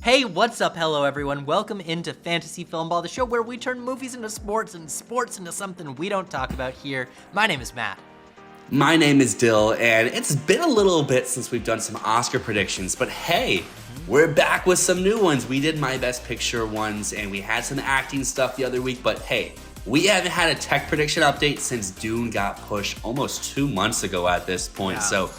Hey, what's up? Hello, everyone. Welcome into Fantasy Filmball, the show where we turn movies into sports and sports into something we don't talk about here. My name is Matt. My name is Dyl, and it's been a little bit since we've done some Oscar predictions, but hey, we're back with some new ones. We did My Best Picture ones, and we had some acting stuff the other week, but hey, we haven't had a tech prediction update since Dune got pushed almost 2 months ago at this point, so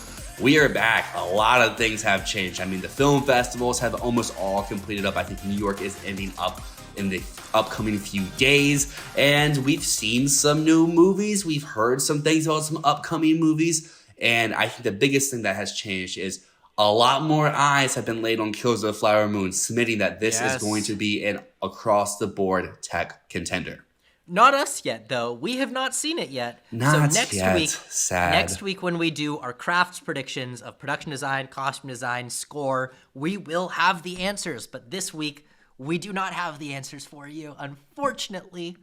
we are back. A lot of things have changed. I mean, the film festivals have almost all completed up. I think New York is ending up in the upcoming few days, and we've seen some new movies. We've heard some things about some upcoming movies, and I think the biggest thing that has changed is a lot more eyes have been laid on Killers of the Flower Moon, submitting that this is going to be an across-the-board tech contender. Not us yet, though. We have not seen it yet. Not so next yet. week, Sad. Next week when we do our crafts predictions of production design, costume design, score, we will have the answers. But this week, we do not have the answers for you, unfortunately.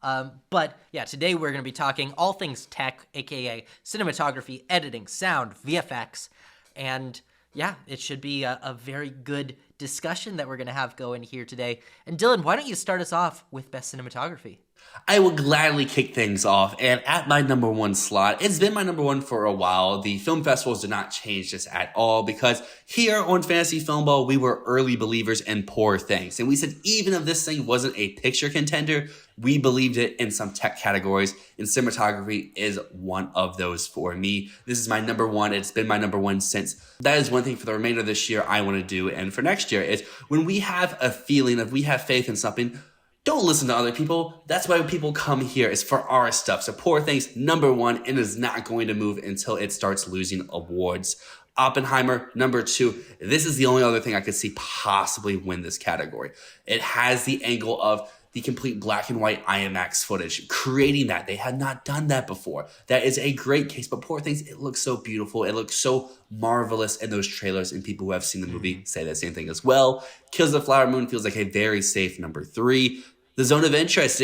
But yeah, today we're going to be talking all things tech, aka cinematography, editing, sound, VFX, and yeah, it should be a very good discussion that we're going to have going here today. And Dylan, why don't you start us off with best cinematography? I will gladly kick things off, and at my number one slot, it's been my number one for a while. The film festivals did not change this at all because here on Fantasy Filmball, we were early believers in Poor Things. And we said even if this thing wasn't a picture contender, we believed it in some tech categories, and cinematography is one of those for me. This is my number one. It's been my number one since. That is one thing for the remainder of this year I want to do, and for next year is when we have a feeling of we have faith in something, don't listen to other people. That's why people come here, is for our stuff. So Poor Things, number one, and is not going to move until it starts losing awards. Oppenheimer, number two. This is the only other thing I could see possibly win this category. It has the angle of the complete black and white IMAX footage, creating that. They had not done that before. That is a great case, but Poor Things, it looks so beautiful. It looks so marvelous in those trailers, and people who have seen the movie say that same thing as well. Kills of the Flower Moon feels like a very safe number three. The Zone of Interest,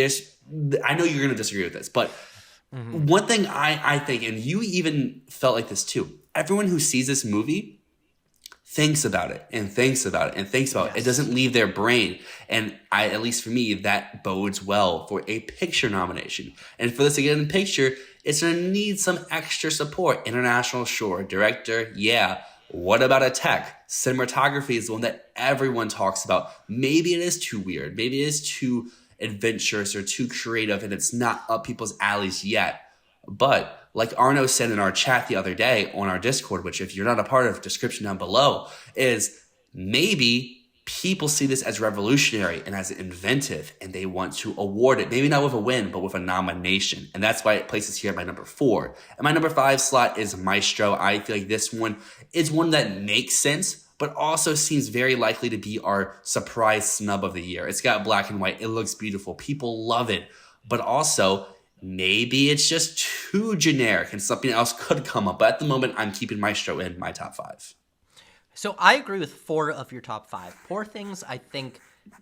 I know you're going to disagree with this, but one thing I think, and you even felt like this too, everyone who sees this movie thinks about it and thinks about it and thinks about it. It doesn't leave their brain. And at least for me, that bodes well for a picture nomination. And for this to get in the picture, it's going to need some extra support. International, sure. Director, yeah. What about a tech? Cinematography is the one that everyone talks about. Maybe it is too weird. Maybe it is too adventurous or too creative, and it's not up people's alleys yet. But like Arno said in our chat the other day on our Discord, which if you're not a part of, description down below, is maybe people see this as revolutionary and as inventive, and they want to award it. Maybe not with a win, but with a nomination. And that's why it places here at my number four. And my number five slot is Maestro. I feel like this one is one that makes sense, but also seems very likely to be our surprise snub of the year. It's got black and white. It looks beautiful. People love it. But also, maybe it's just too generic and something else could come up. But at the moment, I'm keeping Maestro in my top five. So I agree with 4 of your top 5. Poor Things, I think,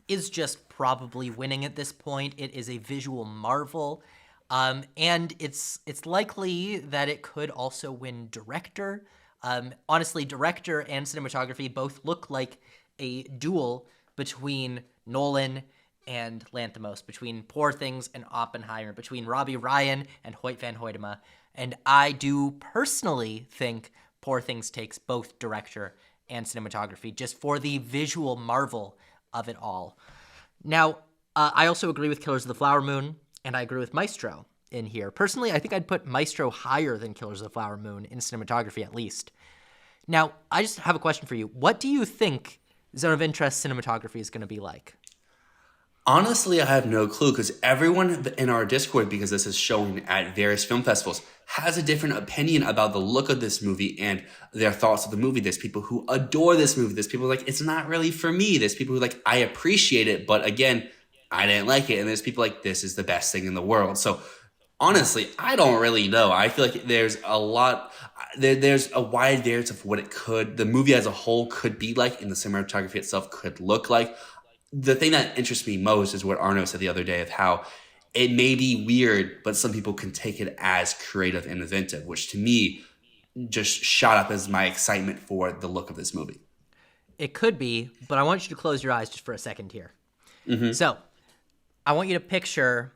is just probably winning at this point. It is a visual marvel. And it's likely that it could also win director. Honestly, director and cinematography both look like a duel between Nolan and Lanthimos, between Poor Things and Oppenheimer, between Robbie Ryan and Hoyt van Hoytema. And I do personally think Poor Things takes both director and cinematography just for the visual marvel of it all. Now, I also agree with Killers of the Flower Moon, and I agree with Maestro in here. Personally, I think I'd put Maestro higher than Killers of the Flower Moon in cinematography at least. Now, I just have a question for you. What do you think Zone of Interest cinematography is going to be like? Honestly, I have no clue because everyone in our Discord, because this is shown at various film festivals, has a different opinion about the look of this movie and their thoughts of the movie. There's people who adore this movie. There's people like, it's not really for me. There's people who like, I appreciate it, but again, I didn't like it. And there's people like, this is the best thing in the world. So honestly, I don't really know. I feel like there's a lot, there's a wide variance of what the movie as a whole could be like, and the cinematography itself could look like. The thing that interests me most is what Arno said the other day of how it may be weird, but some people can take it as creative and inventive, which to me just shot up as my excitement for the look of this movie. It could be, but I want you to close your eyes just for a second here. So, I want you to picture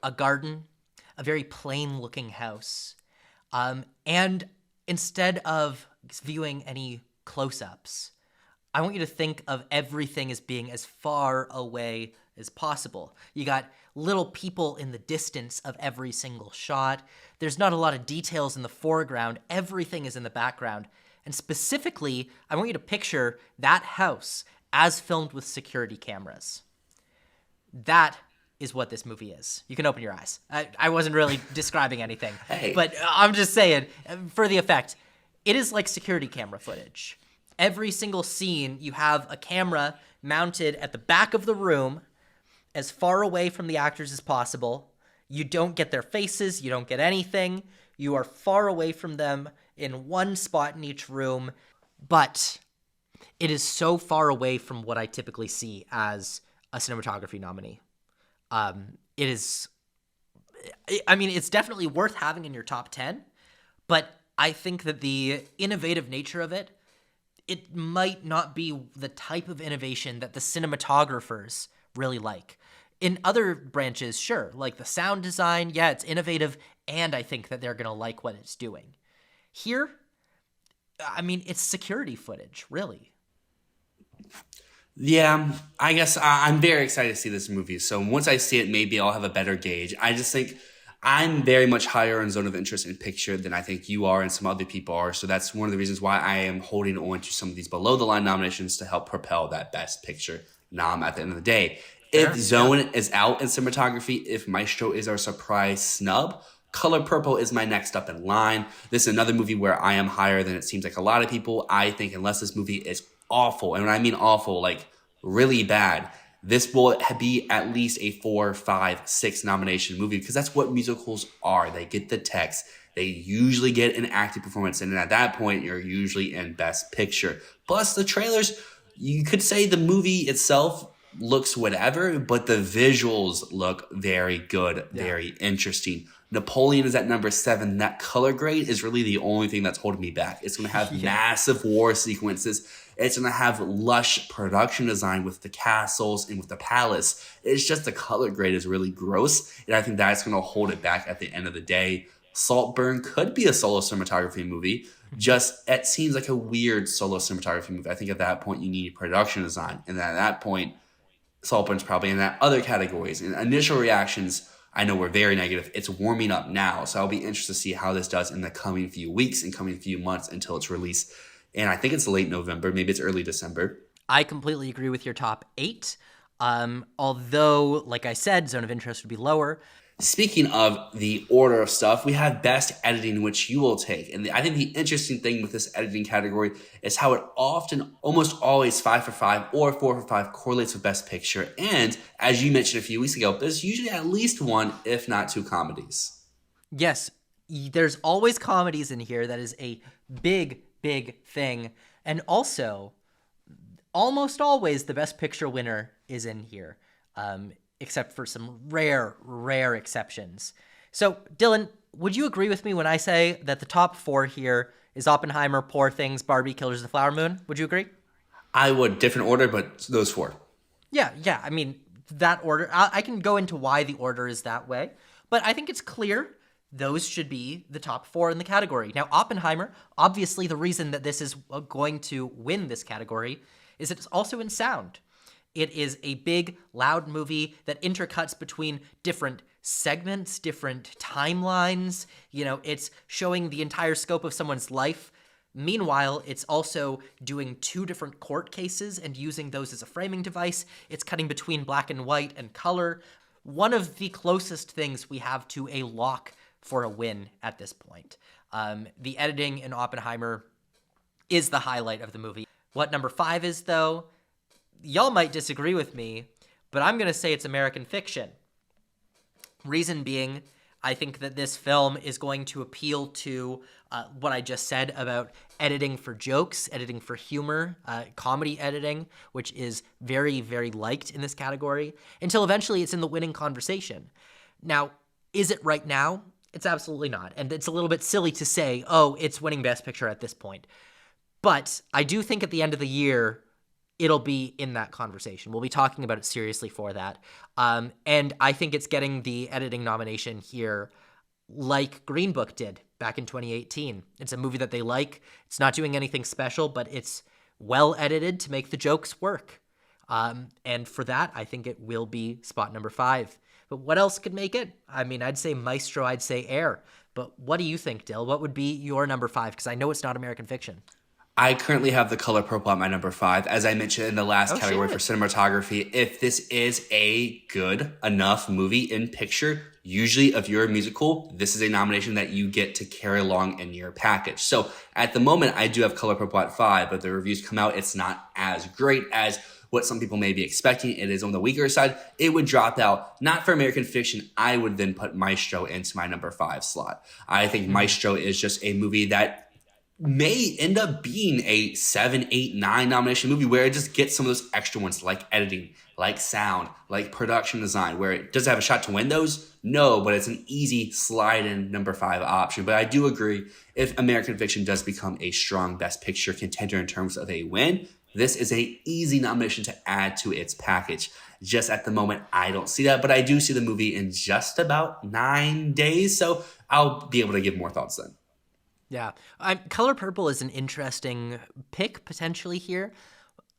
a garden, a very plain-looking house, and instead of viewing any close-ups, I want you to think of everything as being as far away as possible. You got little people in the distance of every single shot. There's not a lot of details in the foreground. Everything is in the background. And specifically, I want you to picture that house as filmed with security cameras. That is what this movie is. You can open your eyes. I wasn't really describing anything, but I'm just saying, for the effect, it is like security camera footage. Every single scene, you have a camera mounted at the back of the room, as far away from the actors as possible. You don't get their faces, you don't get anything. You are far away from them in one spot in each room, but it is so far away from what I typically see as a cinematography nominee. It is, I mean, it's definitely worth having in your top 10, but I think that the innovative nature of it might not be the type of innovation that the cinematographers really like. In other branches, sure, like the sound design, yeah, it's innovative, and I think that they're going to like what it's doing. Here, I mean, it's security footage, really. Yeah, I guess I'm very excited to see this movie. So once I see it, maybe I'll have a better gauge. I just think I'm very much higher in zone of interest in picture than I think you are and some other people are. So that's one of the reasons why I am holding on to some of these below the line nominations to help propel that best picture nom at the end of the day. If Zone is out in cinematography, if Maestro is our surprise snub, Color Purple is my next up in line. This is another movie where I am higher than it seems like a lot of people. I think unless this movie is awful, and when I mean awful, like really bad, this will be at least a 4, 5, 6 nomination movie because that's what musicals are. They get the text. They usually get an acting performance, and at that point, you're usually in Best Picture. Plus, the trailers, you could say the movie itself looks whatever, but the visuals look very good, very interesting. Napoleon is at number 7. That color grade is really the only thing that's holding me back. It's going to have massive war sequences. It's going to have lush production design with the castles and with the palace. It's just the color grade is really gross, and I think that's going to hold it back at the end of the day. Saltburn could be a solo cinematography movie. Just, it seems like a weird solo cinematography movie. I think at that point you need production design, and then at that point, Saltburn's probably in that other categories. And initial reactions, I know, were very negative. It's warming up now, so I'll be interested to see how this does in the coming few weeks and coming few months until it's released. And I think it's late November, maybe it's early December. I completely agree with your top 8. Although, like I said, zone of interest would be lower. Speaking of the order of stuff, we have best editing, which you will take. And I think the interesting thing with this editing category is how it often, almost always 5 for 5 or 4 for 5 correlates with best picture. And as you mentioned a few weeks ago, there's usually at least 1, if not 2 comedies. Yes, there's always comedies in here. That is a big, big thing. And also, almost always the best picture winner is in here. Except for some rare exceptions. So, Dylan, would you agree with me when I say that the top 4 here is Oppenheimer, Poor Things, Barbie, Killers of the Flower Moon? Would you agree? I would. Different order, but those 4. Yeah. I mean, that order, I can go into why the order is that way, but I think it's clear those should be the top 4 in the category. Now, Oppenheimer, obviously the reason that this is going to win this category is it's also in sound. It is a big, loud movie that intercuts between different segments, different timelines. You know, it's showing the entire scope of someone's life. Meanwhile, it's also doing 2 different court cases and using those as a framing device. It's cutting between black and white and color. One of the closest things we have to a lock for a win at this point. The editing in Oppenheimer is the highlight of the movie. What number 5 is, though? Y'all might disagree with me, but I'm going to say it's American Fiction. Reason being, I think that this film is going to appeal to what I just said about editing for jokes, editing for humor, comedy editing, which is very, very liked in this category, until eventually it's in the winning conversation. Now, is it right now? It's absolutely not. And it's a little bit silly to say, oh, it's winning Best Picture at this point. But I do think at the end of the year, it'll be in that conversation. We'll be talking about it seriously for that. And I think it's getting the editing nomination here like Green Book did back in 2018. It's a movie that they like. It's not doing anything special, but it's well edited to make the jokes work. And for that, I think it will be spot number 5. But what else could make it? I mean, I'd say Maestro, I'd say Air. But what do you think, Dyl? What would be your number 5? Because I know it's not American Fiction. I currently have The Color Purple at my number 5. As I mentioned in the last category for cinematography, if this is a good enough movie in picture, usually if you're a musical, this is a nomination that you get to carry along in your package. So at the moment, I do have Color Purple at 5, but the reviews come out, it's not as great as what some people may be expecting. It is on the weaker side. It would drop out, not for American Fiction. I would then put Maestro into my number 5 slot. I think Maestro is just a movie that may end up being a 7, 8, 9 nomination movie where it just gets some of those extra ones like editing, like sound, like production design, where it does have a shot to win those. No, but it's an easy slide in number 5 option. But I do agree, if American Fiction does become a strong Best Picture contender in terms of a win, this is a easy nomination to add to its package. Just at the moment, I don't see that, but I do see the movie in just about 9 days, so I'll be able to give more thoughts then. Yeah. Color Purple is an interesting pick potentially here.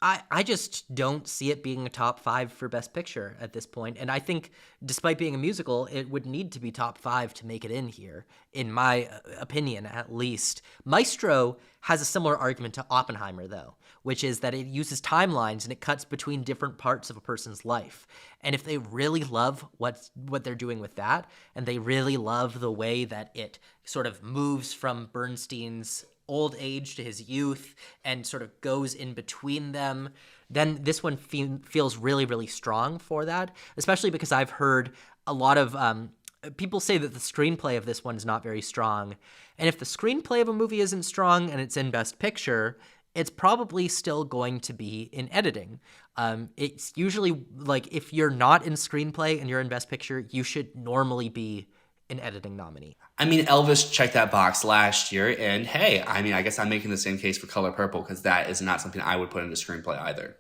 I just don't see it being a top 5 for Best Picture at this point. And I think despite being a musical, it would need to be top 5 to make it in here, in my opinion, at least. Maestro has a similar argument to Oppenheimer, though, which is that it uses timelines and it cuts between different parts of a person's life. And if they really love what they're doing with that, and they really love the way that it sort of moves from Bernstein's old age to his youth and sort of goes in between them, then this one feels really, really strong for that, especially because I've heard a lot of people say that the screenplay of this one is not very strong. And if the screenplay of a movie isn't strong and it's in Best Picture, it's probably still going to be in editing. It's usually like if you're not in screenplay and you're in Best Picture, you should normally be an editing nominee. I mean, Elvis checked that box last year, and hey, I mean, I guess I'm making the same case for Color Purple because that is not something I would put into screenplay either.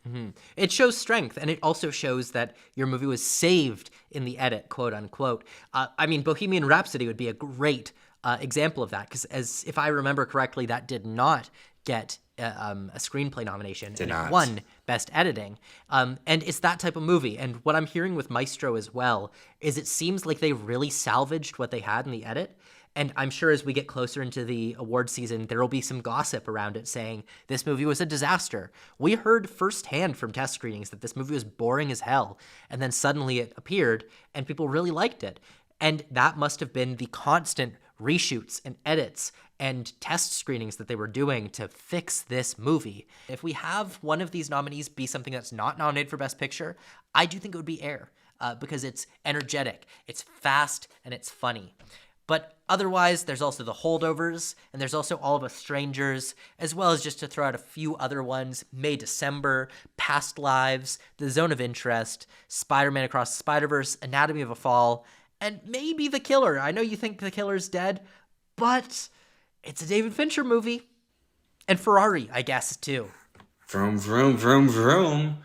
Mm-hmm. It shows strength, and it also shows that your movie was saved in the edit, quote unquote. I mean, Bohemian Rhapsody would be a great example of that, because as if I remember correctly, that did not get a screenplay nomination, and it won Best Editing. And it's that type of movie. And what I'm hearing with Maestro as well is it seems like they really salvaged what they had in the edit. And I'm sure as we get closer into the award season, there will be some gossip around it saying this movie was a disaster. We heard firsthand from test screenings that this movie was boring as hell. And then suddenly it appeared and people really liked it. And that must have been the constant reshoots and edits and test screenings that they were doing to fix this movie. If we have one of these nominees be something that's not nominated for Best Picture, I do think it would be Air, because it's energetic, it's fast, and it's funny. But otherwise, there's also The Holdovers, and there's also All of Us Strangers, as well as, just to throw out a few other ones, May December, Past Lives, The Zone of Interest, Spider-Man Across the Spider-Verse, Anatomy of a Fall, and maybe The Killer. I know you think The Killer's dead, but it's a David Fincher movie. And Ferrari, I guess, too. Vroom, vroom, vroom, vroom.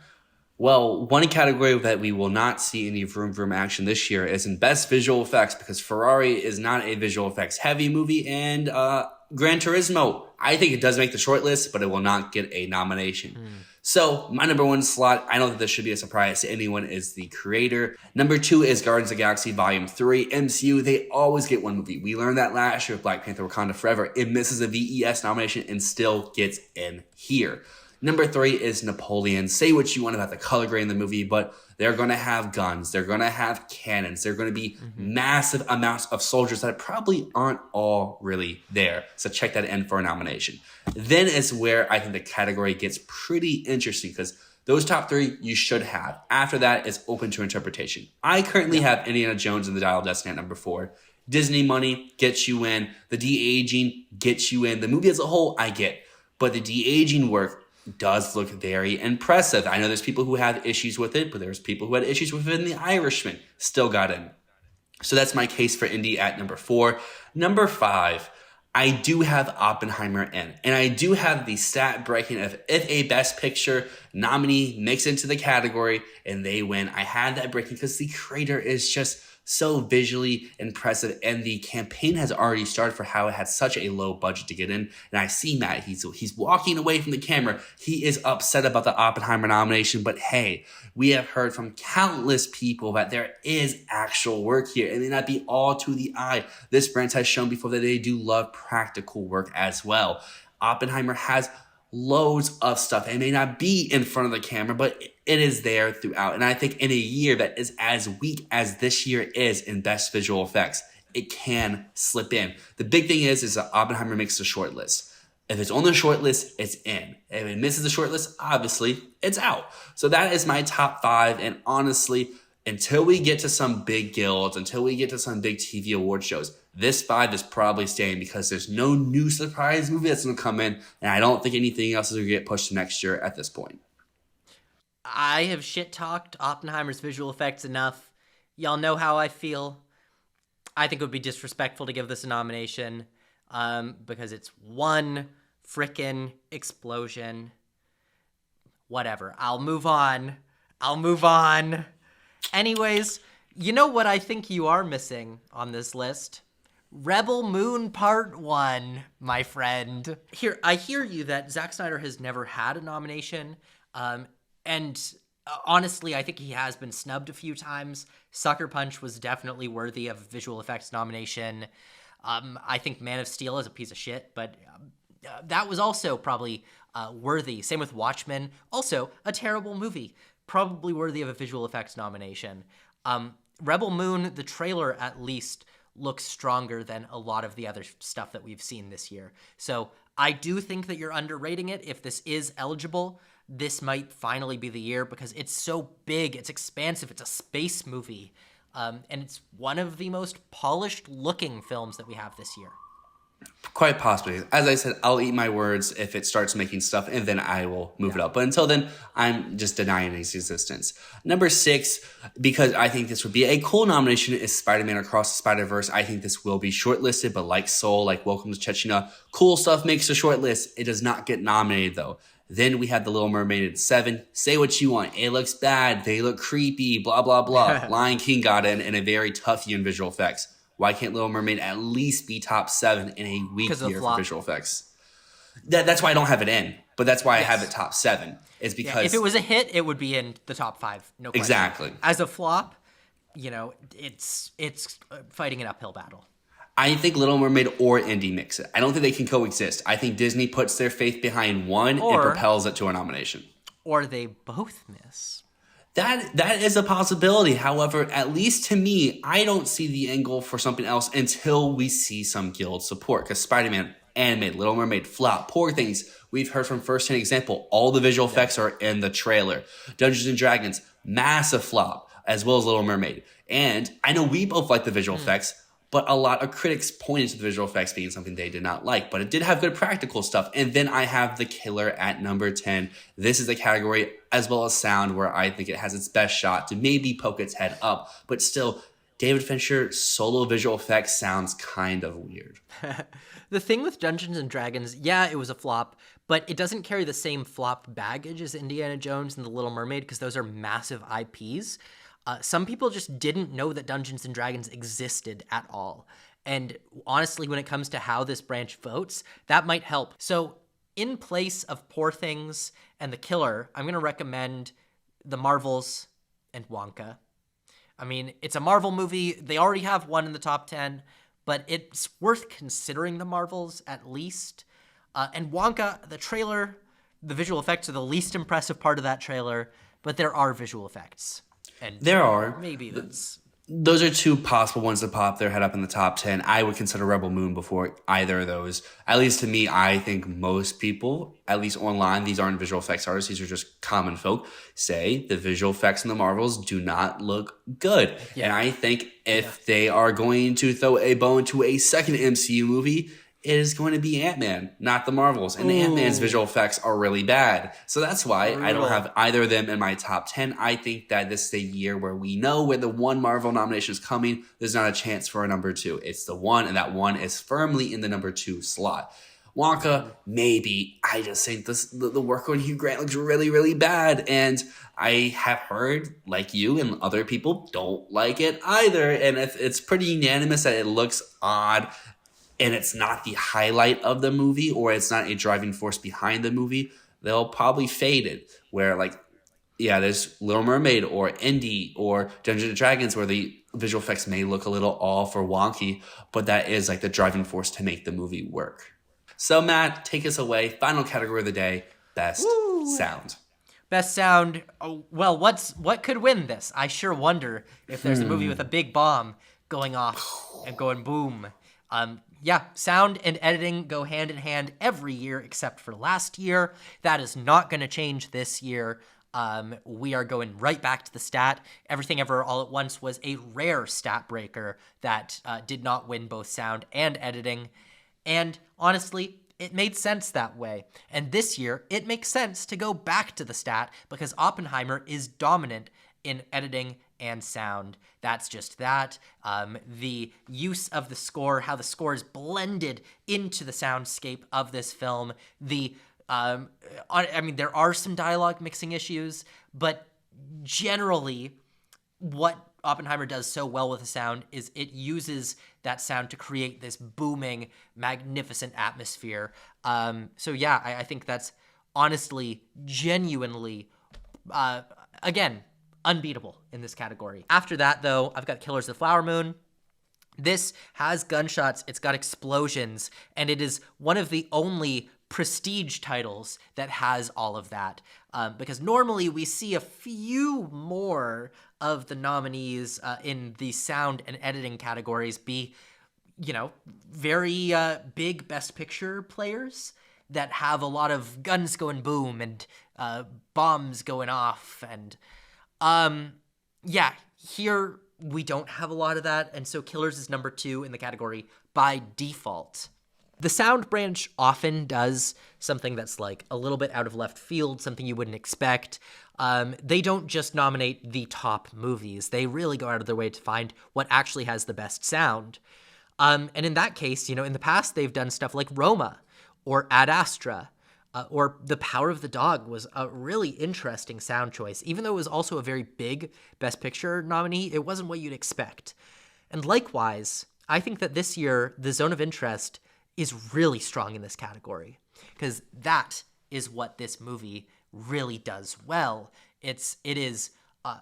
Well, one category that we will not see any vroom, vroom action this year is in Best Visual Effects, because Ferrari is not a visual effects heavy movie, and Gran Turismo, I think it does make the shortlist, but it will not get a nomination. So my number 1 slot, I don't think this should be a surprise to anyone, is The Creator. Number 2 is Guardians of the Galaxy Volume 3. MCU, they always get one movie. We learned that last year with Black Panther Wakanda Forever. It misses a VES nomination and still gets in here. Number 3 is Napoleon. Say what you want about the color grade in the movie, but they're going to have guns. They're going to have cannons. They're going to be massive amounts of soldiers that probably aren't all really there. So check that in for a nomination. Then is where I think the category gets pretty interesting, because those top 3 you should have. After that, it's open to interpretation. I currently have Indiana Jones and the Dial of Destiny at number 4. Disney money gets you in. The de-aging gets you in. The movie as a whole, I get. But the de-aging work does look very impressive. I know there's people who have issues with it, but there's people who had issues with it in The Irishman. Still got in. So that's my case for Indy at number 4. Number 5, I do have Oppenheimer in. And I do have the stat breaking of if a Best Picture nominee makes it into the category and they win. I had that breaking because the creator is just so visually impressive, and the campaign has already started for how it had such a low budget to get in. And I see Matt, he's walking away from the camera. He is upset about the Oppenheimer nomination, but hey, we have heard from countless people that there is actual work here. It may not be all to the eye. This brand has shown before that they do love practical work as well. Oppenheimer has loads of stuff. It may not be in front of the camera, but it is there throughout. And I think in a year that is as weak as this year is in best visual effects, it can slip in. The big thing is that Oppenheimer makes the short list. If it's on the short list, it's in. If it misses the short list, obviously, it's out. So that is my top 5. And honestly, until we get to some big guilds, until we get to some big TV award shows, this 5 is probably staying because there's no new surprise movie that's going to come in. And I don't think anything else is going to get pushed to next year at this point. I have shit-talked Oppenheimer's visual effects enough. Y'all know how I feel. I think it would be disrespectful to give this a nomination because it's one frickin' explosion. Whatever. I'll move on. Anyways, you know what I think you are missing on this list? Rebel Moon Part 1, my friend. Here, I hear you that Zack Snyder has never had a nomination, and honestly, I think he has been snubbed a few times. Sucker Punch was definitely worthy of a visual effects nomination. I think Man of Steel is a piece of shit, but that was also probably worthy. Same with Watchmen. Also, a terrible movie. Probably worthy of a visual effects nomination. Rebel Moon, the trailer at least, looks stronger than a lot of the other stuff that we've seen this year. So I do think that you're underrating it. If this is eligible, this might finally be the year because it's so big, it's expansive, it's a space movie, and it's one of the most polished looking films that we have this year. Quite possibly. As I said, I'll eat my words if it starts making stuff, and then I will move it up. But until then, I'm just denying its existence. Number 6, because I think this would be a cool nomination, is Spider-Man Across the Spider-Verse. I think this will be shortlisted, but like Soul, like Welcome to Chechnya, cool stuff makes a short list. It does not get nominated, though. Then we have The Little Mermaid at 7. Say what you want. It looks bad. They look creepy, blah, blah, blah. Lion King got in a very tough year in visual effects. Why can't Little Mermaid at least be top 7 in a weak year for visual effects? That's why I don't have it in, but that's why I have it top 7. Is because if it was a hit, it would be in the top 5. No question. Exactly. As a flop, it's fighting an uphill battle. I think Little Mermaid or Indy mix it. I don't think they can coexist. I think Disney puts their faith behind one and propels it to a nomination. Or they both miss. That is a possibility. However, at least to me, I don't see the angle for something else until we see some guild support. Because Spider-Man, animated, Little Mermaid, flop, Poor Things. We've heard from first-hand example, all the visual effects are in the trailer. Dungeons and Dragons, massive flop, as well as Little Mermaid. And I know we both like the visual effects, but a lot of critics pointed to the visual effects being something they did not like. But it did have good practical stuff. And then I have The Killer at number 10. This is a category, as well as sound, where I think it has its best shot to maybe poke its head up. But still, David Fincher solo visual effects sounds kind of weird. The thing with Dungeons and Dragons, yeah, it was a flop, but it doesn't carry the same flop baggage as Indiana Jones and The Little Mermaid because those are massive IPs. Some people just didn't know that Dungeons & Dragons existed at all. And honestly, when it comes to how this branch votes, that might help. So in place of Poor Things and The Killer, I'm going to recommend The Marvels and Wonka. I mean, it's a Marvel movie. They already have one in the top 10, but it's worth considering The Marvels at least. And Wonka, the trailer, the visual effects are the least impressive part of that trailer, but there are visual effects. And there are. Maybe that's... Those are 2 possible ones to pop their head up in the top 10. I would consider Rebel Moon before either of those. At least to me, I think most people, at least online, these aren't visual effects artists, these are just common folk, say the visual effects in the Marvels do not look good. Yeah. And I think if they are going to throw a bone to a second MCU movie, it is going to be Ant-Man, not the Marvels. And Ant-Man's visual effects are really bad. So that's why I don't have either of them in my top 10. I think that this is a year where we know when the one Marvel nomination is coming, there's not a chance for a number 2. It's the one, and that one is firmly in the number 2 slot. Wonka, maybe. I just think the work on Hugh Grant looks really, really bad. And I have heard, like you and other people, don't like it either. And it's pretty unanimous that it looks odd and it's not the highlight of the movie or it's not a driving force behind the movie, they'll probably fade it. Where, like, yeah, there's Little Mermaid or Indie or Dungeons and Dragons where the visual effects may look a little off or wonky, but that is like the driving force to make the movie work. So, Matt, take us away. Final category of the day, best sound. Best sound. Oh, well, what could win this? I sure wonder if there's a movie with a big bomb going off and going boom. Yeah, sound and editing go hand in hand every year except for last year. That is not going to change this year. We are going right back to the stat. Everything Ever All at Once was a rare stat breaker that did not win both sound and editing. And honestly, it made sense that way. And this year, it makes sense to go back to the stat because Oppenheimer is dominant in editing and sound. That's just that. The use of the score, how the score is blended into the soundscape of this film. I mean, there are some dialogue mixing issues, but generally, what Oppenheimer does so well with the sound is it uses that sound to create this booming, magnificent atmosphere. So yeah, I think that's honestly, genuinely, again, unbeatable in this category. After that, though, I've got Killers of the Flower Moon. This has gunshots, it's got explosions, and it is one of the only prestige titles that has all of that. Because normally we see a few more of the nominees in the sound and editing categories be, very big Best Picture players that have a lot of guns going boom and bombs going off. And here we don't have a lot of that. And so Killers is number 2 in the category by default. The sound branch often does something that's like a little bit out of left field, something you wouldn't expect. They don't just nominate the top movies. They really go out of their way to find what actually has the best sound. And in that case, in the past, they've done stuff like Roma or Ad Astra, or The Power of the Dog was a really interesting sound choice. Even though it was also a very big Best Picture nominee, it wasn't what you'd expect. And likewise, I think that this year, The Zone of Interest is really strong in this category because that is what this movie really does well. It is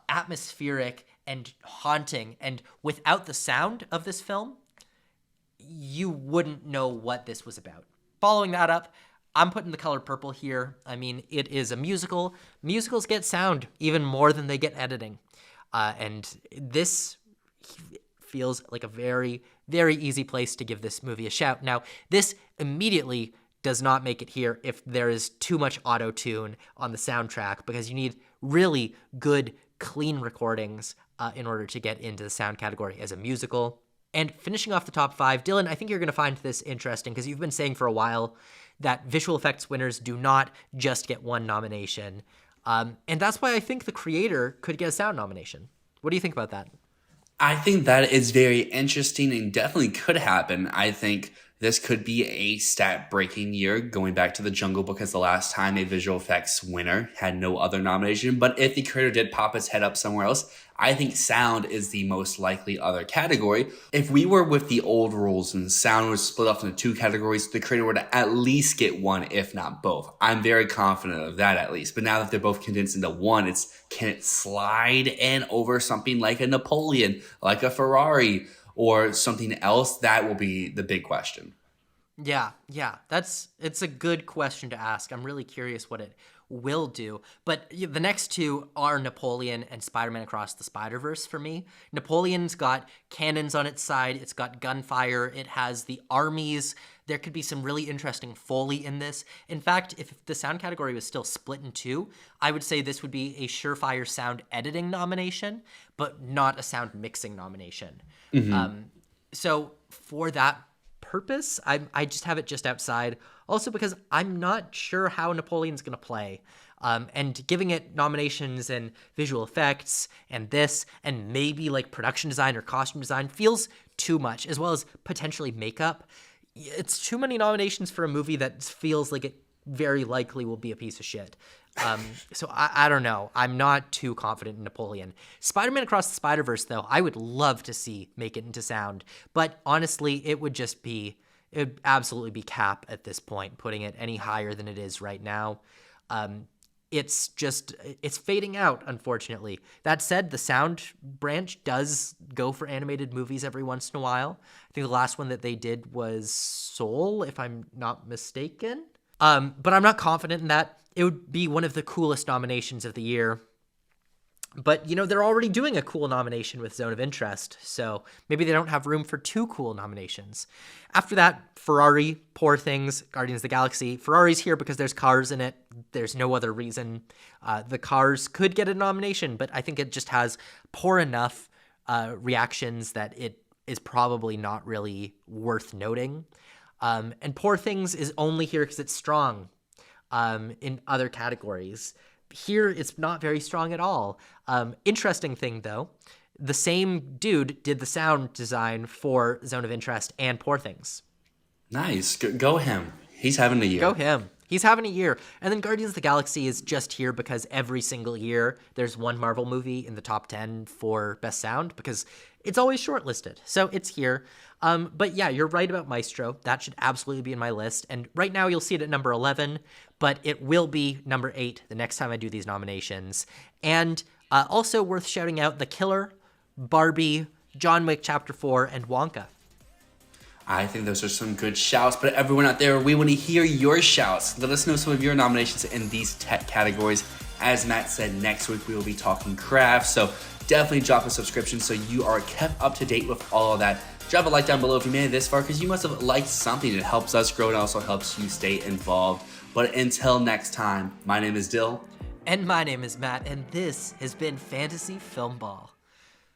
atmospheric and haunting, and without the sound of this film, you wouldn't know what this was about. Following that up, I'm putting The Color Purple here. I mean, it is a musical. Musicals get sound even more than they get editing. And this feels like a very, very easy place to give this movie a shout. Now, this immediately does not make it here if there is too much auto-tune on the soundtrack because you need really good, clean recordings in order to get into the sound category as a musical. And finishing off the top 5, Dylan, I think you're going to find this interesting because you've been saying for a while that visual effects winners do not just get one nomination. And that's why I think The Creator could get a sound nomination. What do you think about that? I think that is very interesting and definitely could happen. I think this could be a stat-breaking year, going back to The Jungle Book as the last time a visual effects winner had no other nomination. But if The Creator did pop his head up somewhere else, I think sound is the most likely other category. If we were with the old rules and sound was split up into 2 categories, The Creator would at least get one, if not both. I'm very confident of that at least. But now that they're both condensed into one, can it slide in over something like a Napoleon, like a Ferrari, or something else? That will be the big question. Yeah, it's a good question to ask. I'm really curious what it will do. But the next 2 are Napoleon and Spider-Man Across the Spider-Verse for me. Napoleon's got cannons on its side. It's got gunfire. It has the armies. There could be some really interesting Foley in this. In fact, if the sound category was still split in 2, I would say this would be a surefire sound editing nomination, but not a sound mixing nomination. So for that purpose. I just have it just outside. Also because I'm not sure how Napoleon's going to play. And giving it nominations and visual effects and this and maybe like production design or costume design feels too much, as well as potentially makeup. It's too many nominations for a movie that feels like it very likely will be a piece of shit. So I don't know. I'm not too confident in Napoleon. Spider-Man Across the Spider-Verse, though, I would love to see make it into sound. But honestly, it would absolutely be cap at this point, putting it any higher than it is right now. It's fading out, unfortunately. That said, the sound branch does go for animated movies every once in a while. I think the last one that they did was Soul, if I'm not mistaken. But I'm not confident in that. It would be one of the coolest nominations of the year. But, they're already doing a cool nomination with Zone of Interest, so maybe they don't have room for two cool nominations. After that, Ferrari, Poor Things, Guardians of the Galaxy. Ferrari's here because there's cars in it. There's no other reason. The cars could get a nomination, but I think it just has poor enough reactions that it is probably not really worth noting. And Poor Things is only here because it's strong in other categories. Here, it's not very strong at all. Interesting thing, though, the same dude did the sound design for Zone of Interest and Poor Things. Nice. Go him. He's having a year. Go him. He's having a year. And then Guardians of the Galaxy is just here because every single year there's one Marvel movie in the top 10 for Best Sound because it's always shortlisted. So it's here. But yeah, you're right about Maestro. That should absolutely be in my list. And right now you'll see it at number 11, but it will be number 8 the next time I do these nominations. And also worth shouting out The Killer, Barbie, John Wick Chapter 4, and Wonka. I think those are some good shouts, but everyone out there, we want to hear your shouts. Let us know some of your nominations in these tech categories. As Matt said, next week we will be talking crafts, so definitely drop a subscription so you are kept up to date with all of that. Drop a like down below if you made it this far, because you must have liked something. It helps us grow and also helps you stay involved. But until next time, my name is Dyl. And my name is Matt, and this has been Fantasy Filmball.